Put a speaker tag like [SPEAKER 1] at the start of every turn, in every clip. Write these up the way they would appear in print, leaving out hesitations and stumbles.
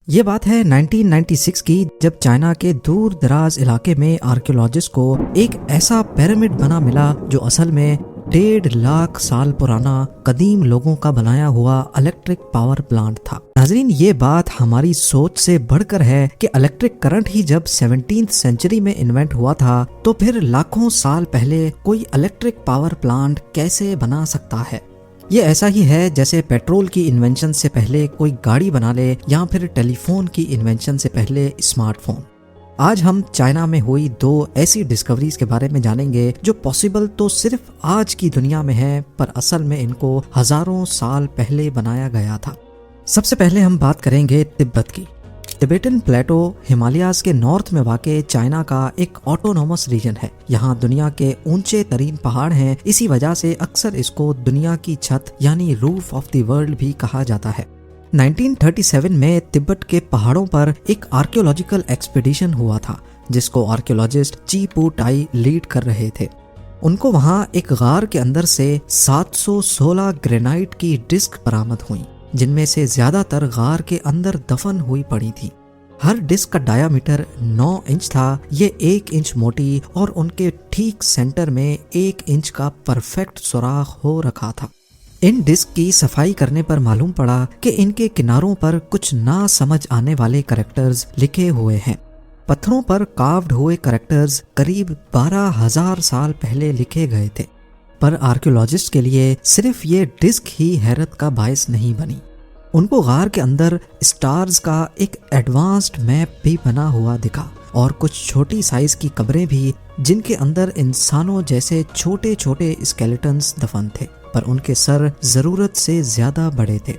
[SPEAKER 1] یہ بات ہے 1996 کی، جب چائنا کے دور دراز علاقے میں آرکیولوجسٹ کو ایک ایسا پیرامڈ بنا ملا جو اصل میں 1.5 لاکھ سال پرانا قدیم لوگوں کا بنایا ہوا الیکٹرک پاور پلانٹ تھا۔ ناظرین، یہ بات ہماری سوچ سے بڑھ کر ہے کہ الیکٹرک کرنٹ ہی جب 17ویں سینچری میں انوینٹ ہوا تھا تو پھر لاکھوں سال پہلے کوئی الیکٹرک پاور پلانٹ کیسے بنا سکتا ہے؟ یہ ایسا ہی ہے جیسے پیٹرول کی انوینشن سے پہلے کوئی گاڑی بنا لے یا پھر ٹیلی فون کی انوینشن سے پہلے اسمارٹ فون۔ آج ہم چائنا میں ہوئی 2 ایسی ڈسکوریز کے بارے میں جانیں گے جو پاسبل تو صرف آج کی دنیا میں ہے، پر اصل میں ان کو ہزاروں سال پہلے بنایا گیا تھا۔ سب سے پہلے ہم بات کریں گے تبت کی۔ ٹبیٹن پلیٹو ہمالیاز کے نارتھ میں واقع چائنا کا ایک آٹونومس ریجن ہے۔ یہاں دنیا کے اونچے ترین پہاڑ ہیں، اسی وجہ سے اکثر اس کو دنیا کی چھت یعنی روف آف دی ورلڈ بھی کہا جاتا ہے۔ 1937 میں تبت کے پہاڑوں پر ایک آرکیولوجیکل ایکسپیڈیشن ہوا تھا جس کو آرکیولوجسٹ چی پو ٹائی لیڈ کر رہے تھے۔ ان کو وہاں ایک غار کے اندر سے 716 گرینائٹ کی ڈسک برآمد ہوئیں، جن میں سے زیادہ تر غار کے اندر دفن ہوئی پڑی تھی۔ ہر ڈسک کا ڈایامیٹر 9 انچ تھا، یہ 1 انچ موٹی اور ان کے ٹھیک سینٹر میں 1 انچ کا پرفیکٹ سوراخ ہو رکھا تھا۔ ان ڈسک کی صفائی کرنے پر معلوم پڑا کہ ان کے کناروں پر کچھ نہ سمجھ آنے والے کریکٹرز لکھے ہوئے ہیں۔ پتھروں پر کاروڈ ہوئے کریکٹرز قریب 12,000 سال پہلے لکھے گئے تھے، پر آرکیولوجسٹ کے لیے صرف یہ ڈسک ہی حیرت کا باعث نہیں بنی۔ ان کو غار کے اندر اسٹارز کا ایک ایڈوانسڈ میپ بھی بنا ہوا دکھا اور کچھ چھوٹی سائز کی قبریں بھی جن کے اندر انسانوں جیسے چھوٹے چھوٹے اسکیلیٹنز دفن تھے، پر ان کے سر ضرورت سے زیادہ بڑے تھے۔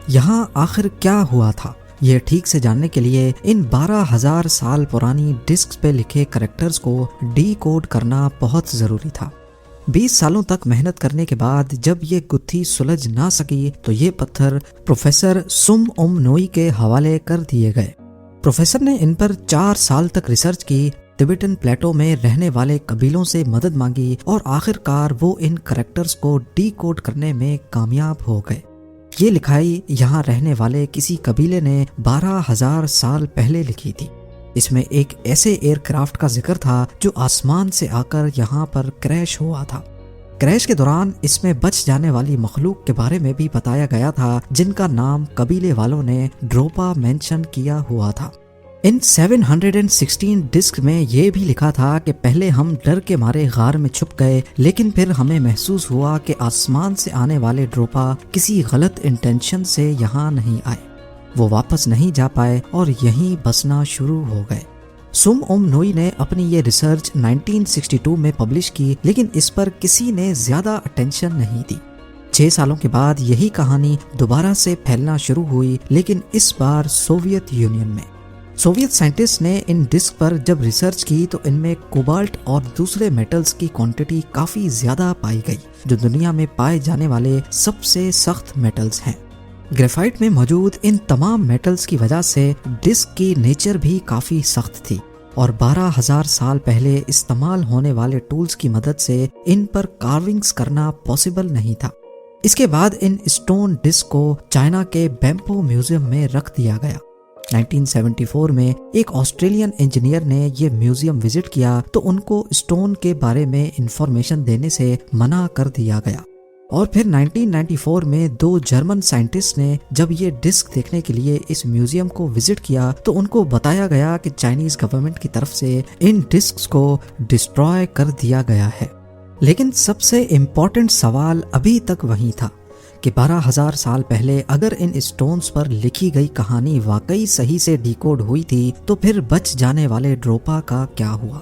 [SPEAKER 1] یہاں آخر کیا ہوا تھا، یہ ٹھیک سے جاننے کے لیے ان 12,000 سال پرانی ڈسک پہ لکھے کریکٹرز کو ڈی کوڈ کرنا بہت ضروری تھا۔ 20 سالوں تک محنت کرنے کے بعد جب یہ گتھی سلجھ نہ سکی تو یہ پتھر پروفیسر سم اوم نوئی کے حوالے کر دیے گئے۔ پروفیسر نے ان پر 4 سال تک ریسرچ کی، ٹبیٹن پلیٹو میں رہنے والے قبیلوں سے مدد مانگی اور آخر کار وہ ان کریکٹرز کو ڈی کوڈ کرنے میں کامیاب ہو گئے۔ یہ لکھائی یہاں رہنے والے کسی قبیلے نے 12,000 سال پہلے لکھی تھی۔ اس میں ایک ایسے ایئر کرافٹ کا ذکر تھا جو آسمان سے آ کر یہاں پر کریش ہوا تھا۔ کریش کے دوران اس میں بچ جانے والی مخلوق کے بارے میں بھی بتایا گیا تھا جن کا نام قبیلے والوں نے ڈروپا مینشن کیا ہوا تھا۔ ان 716 ڈسک میں یہ بھی لکھا تھا کہ پہلے ہم ڈر کے مارے غار میں چھپ گئے، لیکن پھر ہمیں محسوس ہوا کہ آسمان سے آنے والے ڈروپا کسی غلط انٹینشن سے یہاں نہیں آئے، وہ واپس نہیں جا پائے اور یہیں بسنا شروع ہو گئے۔ سم اوم نوئی نے اپنی یہ ریسرچ 1962 میں پبلش کی، لیکن اس پر کسی نے زیادہ اٹینشن نہیں دی۔ 6 سالوں کے بعد یہی کہانی دوبارہ سے پھیلنا شروع ہوئی، لیکن اس بار سوویت یونین میں۔ سوویت سائنٹسٹ نے ان ڈسک پر جب ریسرچ کی تو ان میں کوبالٹ اور دوسرے میٹلز کی کوانٹٹی کافی زیادہ پائی گئی، جو دنیا میں پائے جانے والے سب سے سخت میٹلز ہیں۔ گریفائٹ میں موجود ان تمام میٹلز کی وجہ سے ڈسک کی نیچر بھی کافی سخت تھی اور 12,000 سال پہلے استعمال ہونے والے ٹولز کی مدد سے ان پر کارونگز کرنا پاسبل نہیں تھا۔ اس کے بعد ان اسٹون ڈسک کو چائنا کے بیمپو میوزیم میں رکھ دیا گیا۔ 1974 میں ایک آسٹریلین انجینئر نے یہ میوزیم وزٹ کیا تو ان کو اسٹون کے بارے میں انفارمیشن دینے سے منع کر دیا گیا، اور پھر 1994 میں 2 جرمن سائنٹسٹ نے جب یہ ڈسک دیکھنے کے لیے اس میوزیم کو وزٹ کیا تو ان کو بتایا گیا کہ چائنیز گورنمنٹ کی طرف سے ان ڈسکس کو ڈسٹرائے کر دیا گیا ہے۔ لیکن سب سے امپورٹنٹ سوال ابھی تک وہی تھا کہ 12,000 سال پہلے اگر ان اسٹونز پر لکھی گئی کہانی واقعی صحیح سے ڈیکوڈ ہوئی تھی تو پھر بچ جانے والے ڈروپا کا کیا ہوا؟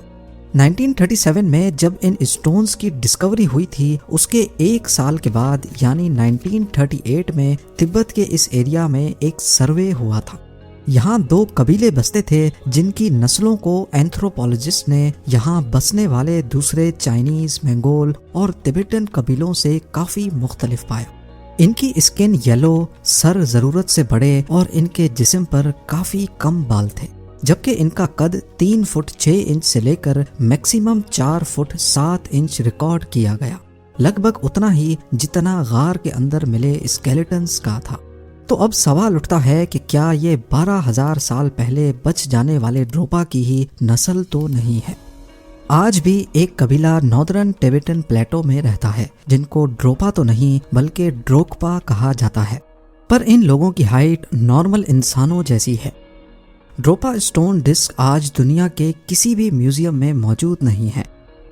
[SPEAKER 1] 1937 میں جب ان اسٹونز کی ڈسکوری ہوئی تھی، اس کے 1 سال کے بعد یعنی 1938 میں تبت کے اس ایریا میں ایک سروے ہوا تھا۔ یہاں 2 قبیلے بستے تھے جن کی نسلوں کو اینتھروپولوجسٹ نے یہاں بسنے والے دوسرے چائنیز، منگول اور تبتن قبیلوں سے کافی مختلف پایا۔ ان کی اسکن یلو، سر ضرورت سے بڑے اور ان کے جسم پر کافی کم بال تھے، جبکہ ان کا قد 3 فٹ 6 انچ سے لے کر میکسیمم 4 فٹ 7 انچ ریکارڈ کیا گیا، لگ بھگ اتنا ہی جتنا غار کے اندر ملے اسکیلیٹنز کا تھا۔ تو اب سوال اٹھتا ہے کہ کیا یہ 12,000 سال پہلے بچ جانے والے ڈروپا کی ہی نسل تو نہیں ہے؟ آج بھی ایک قبیلہ ناردرن ٹیبیٹن پلیٹو میں رہتا ہے جن کو ڈروپا تو نہیں بلکہ ڈروکپا کہا جاتا ہے، پر ان لوگوں کی ہائٹ نارمل انسانوں جیسی ہے۔ ڈروپا اسٹون ڈسک آج دنیا کے کسی بھی میوزیم میں موجود نہیں ہے۔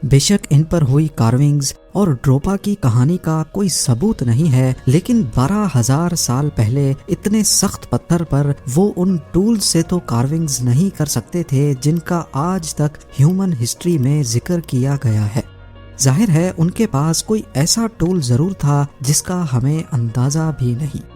[SPEAKER 1] بے شک ان پر ہوئی کارونگز اور ڈروپا کی کہانی کا کوئی ثبوت نہیں ہے، لیکن 12,000 سال پہلے اتنے سخت پتھر پر وہ ان ٹولز سے تو کارونگز نہیں کر سکتے تھے جن کا آج تک ہیومن ہسٹری میں ذکر کیا گیا ہے۔ ظاہر ہے ان کے پاس کوئی ایسا ٹول ضرور تھا جس کا ہمیں اندازہ بھی نہیں۔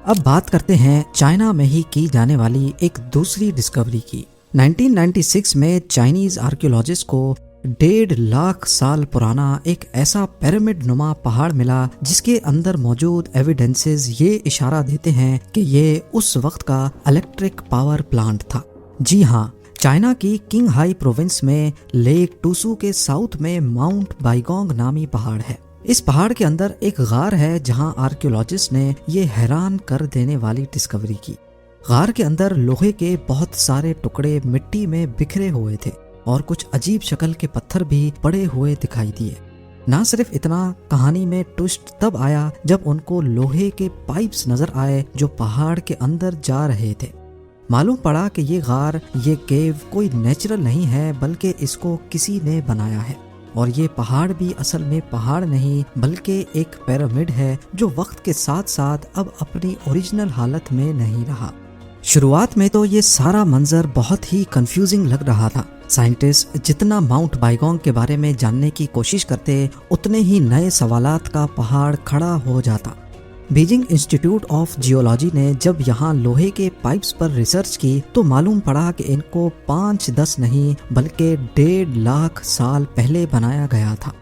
[SPEAKER 1] اب بات کرتے ہیں چائنا میں ہی کی جانے والی ایک دوسری ڈسکوری کی۔ 1996 میں چائنیز آرکیولوجسٹ کو 1.5 لاکھ سال پرانا ایک ایسا پیرامڈ نما پہاڑ ملا جس کے اندر موجود ایویڈنسز یہ اشارہ دیتے ہیں کہ یہ اس وقت کا الیکٹرک پاور پلانٹ تھا۔ جی ہاں، چائنا کی کنگ ہائی پروونس میں لیک ٹوسو کے ساؤتھ میں ماؤنٹ بائیگونگ نامی پہاڑ ہے۔ اس پہاڑ کے اندر ایک غار ہے جہاں آرکیولوجسٹ نے یہ حیران کر دینے والی ڈسکوری کی۔ غار کے اندر لوہے کے بہت سارے ٹکڑے مٹی میں بکھرے ہوئے تھے اور کچھ عجیب شکل کے پتھر بھی پڑے ہوئے دکھائی دیے۔ نہ صرف اتنا، کہانی میں ٹوسٹ تب آیا جب ان کو لوہے کے پائپس نظر آئے جو پہاڑ کے اندر جا رہے تھے۔ معلوم پڑا کہ یہ غار، یہ کیو کوئی نیچرل نہیں ہے بلکہ اس کو کسی نے بنایا ہے، اور یہ پہاڑ بھی اصل میں پہاڑ نہیں بلکہ ایک پیرامڈ ہے جو وقت کے ساتھ ساتھ اب اپنی اوریجنل حالت میں نہیں رہا۔ شروعات میں تو یہ سارا منظر بہت ہی کنفیوزنگ لگ رہا تھا۔ سائنٹسٹ جتنا ماؤنٹ بائیگونگ کے بارے میں جاننے کی کوشش کرتے اتنے ہی نئے سوالات کا پہاڑ کھڑا ہو جاتا۔ بیجنگ انسٹیٹیوٹ آف جیولوجی نے جب یہاں لوہے کے پائپس پر ریسرچ کی تو معلوم پڑا کہ ان کو 5-10 نہیں بلکہ 1.5 لاکھ سال پہلے بنایا گیا تھا۔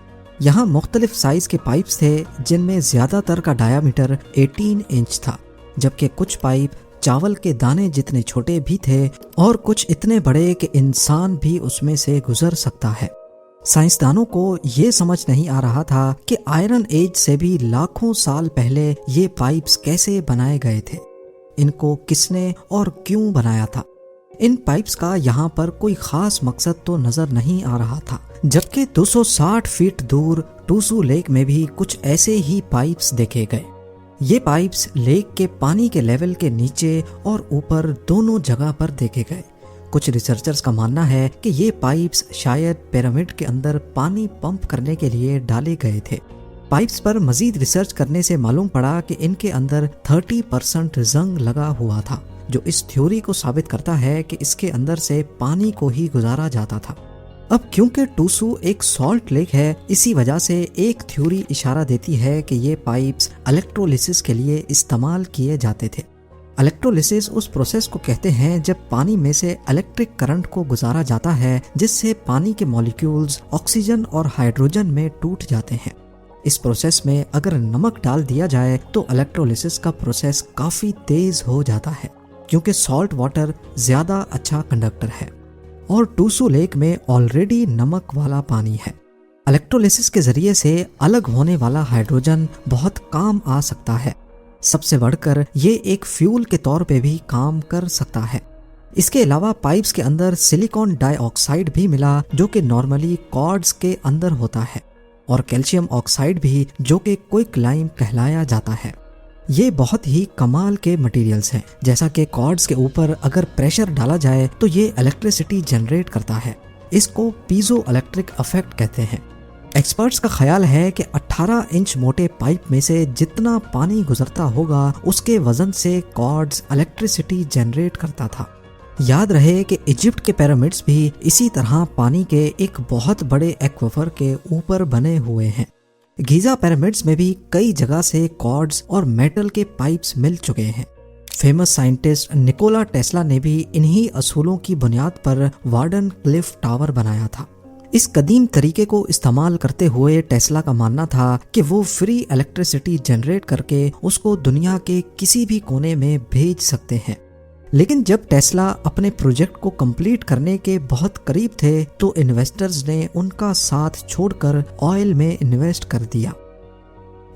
[SPEAKER 1] یہاں مختلف سائز کے پائپس تھے جن میں زیادہ تر کا ڈایامیٹر 18 انچ تھا، جبکہ کچھ پائپ چاول کے دانے جتنے چھوٹے بھی تھے اور کچھ اتنے بڑے کہ انسان بھی اس میں سے گزر سکتا ہے۔ سائنسدانوں کو یہ سمجھ نہیں آ رہا تھا کہ آئرن ایج سے بھی لاکھوں سال پہلے یہ پائپس کیسے بنائے گئے تھے، ان کو کس نے اور کیوں بنایا تھا۔ ان پائپس کا یہاں پر کوئی خاص مقصد تو نظر نہیں آ رہا تھا، جبکہ 260 فیٹ دور ٹوسو لیک میں بھی کچھ ایسے ہی پائپس دیکھے گئے۔ یہ پائپس لیک کے پانی کے لیول کے نیچے اور اوپر دونوں جگہ پر دیکھے گئے۔ کچھ ریسرچرز کا ماننا ہے کہ یہ پائپس شاید پیرامڈ کے اندر پانی پمپ کرنے کے لیے ڈالے گئے تھے۔ پائپس پر مزید ریسرچ کرنے سے معلوم پڑا کہ ان کے اندر 30% زنگ لگا ہوا تھا، جو اس تھیوری کو ثابت کرتا ہے کہ اس کے اندر سے پانی کو ہی گزارا جاتا تھا۔ اب کیونکہ ٹوسو ایک سالٹ لیک ہے، اسی وجہ سے ایک تھیوری اشارہ دیتی ہے کہ یہ پائپس الیکٹرولیسس کے لیے استعمال کیے جاتے تھے۔ الیکٹرولیسس اس پروسیس کو کہتے ہیں جب پانی میں سے الیکٹرک کرنٹ کو گزارا جاتا ہے جس سے پانی کے مالیکیولز آکسیجن اور ہائیڈروجن میں ٹوٹ جاتے ہیں۔ اس پروسیس میں اگر نمک ڈال دیا جائے تو الیکٹرولیسس کا پروسیس کافی تیز ہو جاتا ہے، کیونکہ سالٹ واٹر زیادہ اچھا کنڈکٹر ہے اور ٹوسو لیک میں آلریڈی نمک والا پانی ہے۔ الیکٹرولیسس کے ذریعے سے الگ ہونے والا ہائیڈروجن بہت کام آ سکتا ہے، سب سے بڑھ کر یہ ایک فیول کے طور پہ بھی کام کر سکتا ہے۔ اس کے علاوہ پائپس کے اندر سلیکون ڈائی آکسائڈ بھی ملا جو کہ نارملی کارڈز کے اندر ہوتا ہے، اور کیلشیم آکسائڈ بھی جو کہ کوئک لائم کہلایا جاتا ہے۔ یہ بہت ہی کمال کے مٹیریلز ہیں، جیسا کہ کارڈز کے اوپر اگر پریشر ڈالا جائے تو یہ الیکٹریسٹی جنریٹ کرتا ہے۔ اس کو پیزو الیکٹرک افیکٹ کہتے ہیں۔ ایکسپرٹس کا خیال ہے کہ 18 انچ موٹے پائپ میں سے جتنا پانی گزرتا ہوگا اس کے وزن سے کارڈز الیکٹریسٹی جنریٹ کرتا تھا۔ یاد رہے کہ ایجپٹ کے پیرامڈز بھی اسی طرح پانی کے ایک بہت بڑے ایکویفر کے اوپر بنے ہوئے ہیں۔ گیزا پیرامڈز میں بھی کئی جگہ سے کارڈز اور میٹل کے پائپس مل چکے ہیں۔ فیمس سائنٹسٹ نکولا ٹیسلا نے بھی انہی اصولوں کی بنیاد پر وارڈن کلف ٹاور بنایا تھا۔ اس قدیم طریقے کو استعمال کرتے ہوئے ٹیسلا کا ماننا تھا کہ وہ فری الیکٹریسٹی جنریٹ کر کے اس کو دنیا کے کسی بھی کونے میں بھیج سکتے ہیں۔ لیکن جب ٹیسلا اپنے پروجیکٹ کو کمپلیٹ کرنے کے بہت قریب تھے تو انویسٹرز نے ان کا ساتھ چھوڑ کر آئل میں انویسٹ کر دیا۔